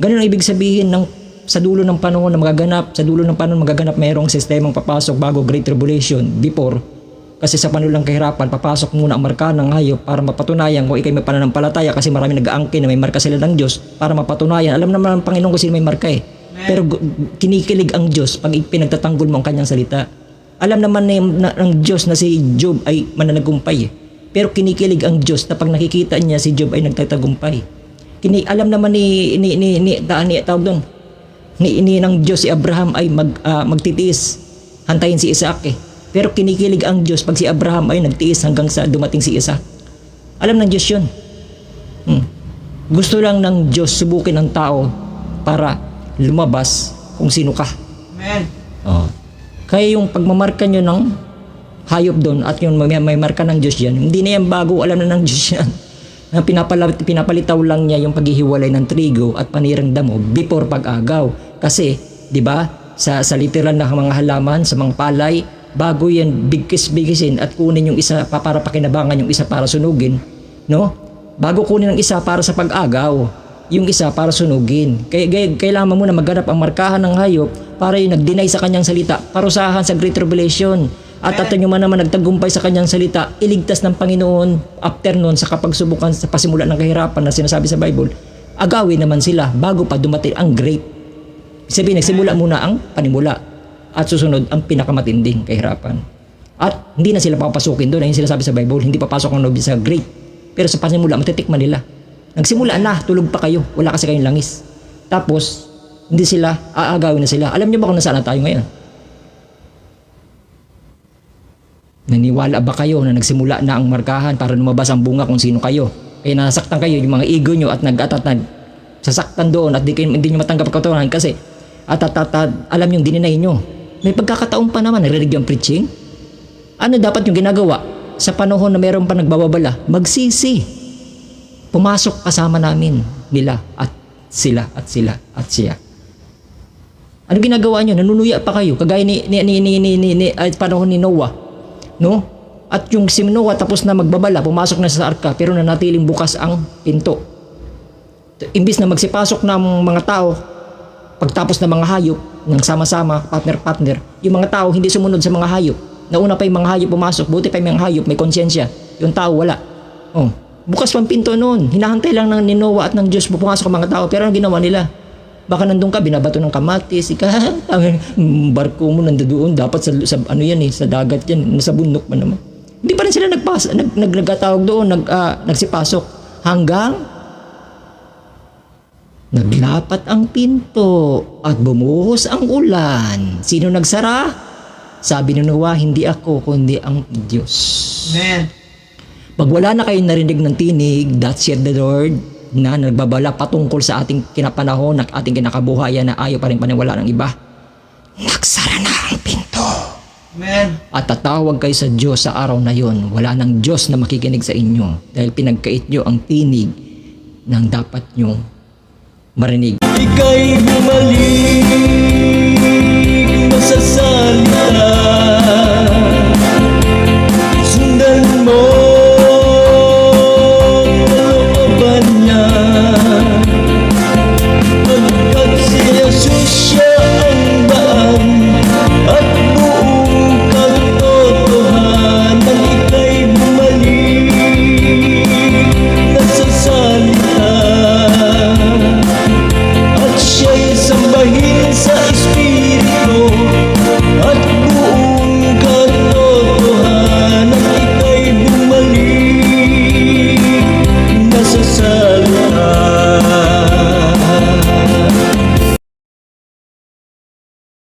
Ganun ang ibig sabihin ng sa dulo ng panahon na magaganap mayroong sistemang papasok bago Great Tribulation before. Kasi sa panulang kahirapan, papasok muna ang marka ng hayop para mapatunayan kung ikay may pananampalataya kasi marami nag-aangkin na may marka sila ng Diyos para mapatunayan. Alam naman ng Panginoon kung sino may marka eh. Pero kinikilig ang Diyos pag pinagtatanggol mo ang kanyang salita. Alam naman ng Diyos na si Job ay mananagumpay eh. Pero kinikilig ang Diyos na pag nakikita niya si Job ay nagtatagumpay. Alam naman ni ng Diyos si Abraham ay magtitiis. Hantayin si Isaac eh. Pero kinikilig ang Diyos pag si Abraham ay nagtiis hanggang sa dumating si Isaac. Alam ng Diyos yun. Gusto lang ng Diyos subukin ang tao para lumabas kung sino ka. Amen. Kaya yung pagmamarka nyo ng hayop doon at yung may marka ng Diyos yan, hindi na yan bago, alam na ng Diyos yan. Pinapalitaw lang niya yung paghihiwalay ng trigo at panirang damo before pag-agaw. Kasi, di ba, sa literal na mga halaman, sa mga palay, bago yan bigkis-bigisin at kunin yung isa para pakinabangan yung isa para sunugin, no? Bago kunin ang isa para sa pag-agaw, yung isa para sunugin. Kailangan mo na maghanap ang markahan ng hayop para yung nag-deny sa kanyang salita, parusahan sa Great Tribulation. At nyo man naman nagtagumpay sa kanyang salita, iligtas ng Panginoon after nun sa kapagsubukan sa pasimula ng kahirapan na sinasabi sa Bible, agawin naman sila bago pa dumating ang great. Sabihin, nagsimula muna ang panimula at susunod ang pinakamatinding kahirapan. At hindi na sila papasukin doon. Ayun sila sabi sa Bible, hindi papasok ang nobis sa great. Pero sa pasimula, matitikman nila. Nagsimula na, tulog pa kayo. Wala kasi kayong langis. Tapos, hindi sila, aagawin na sila. Alam niyo ba kung nasaan na tayo ngayon? Naniwala ba kayo na nagsimula na ang markahan para lumabas ang bunga kung sino kayo? Kaya nasaktan kayo, yung mga ego nyo at sasaktan doon at hindi nyo matanggap katotohanan kasi alam yung dininay nyo. May pagkakataon pa naman, narinig yung preaching. Ano dapat yung ginagawa? Sa panahon na meron pa nagbababala, magsisi. Pumasok kasama namin nila at sila at sila at siya. Ano ginagawa nyo? Nanunuya pa kayo. Kagaya panahon ni Noah. No? At yung si Noah tapos na magbabala, pumasok na sa arka pero nanatiling bukas ang pinto. Imbis na magsipasok ng mga tao, pagtapos ng mga hayop, ng sama-sama, partner-partner, yung mga tao hindi sumunod sa mga hayop. Nauna pa yung mga hayop pumasok, buti pa yung mga hayop, may konsyensya. Yung tao wala. Bukas pang pinto noon. Hinahantay lang ng Noah at ng Diyos pumasok ang mga tao. Pero ano ginawa nila? Baka nandun ka, binabato ng kamatis, barko mo nandoon, dapat sa ano yan sa dagat yan, nasa bundok pa naman. Hindi pa rin sila nagtatawag doon, nagsipasok. Hanggang naglapat ang pinto at bumuhos ang ulan. Sino nagsara? Sabi ni Noah, hindi ako, kundi ang Diyos. Amen. Pag wala na kayong narinig ng tinig, that said the Lord, na nagbabala patungkol sa ating kinapanahon, at ating kinakabuhayan na ayaw pa rin paniwala ng iba, nagsara na ang pinto. Amen. At tatawag kayo sa Diyos sa araw na yon. Wala nang Diyos na makikinig sa inyo dahil pinagkait nyo ang tinig ng dapat nyo marinig. Ika'y bumalik, masasalita.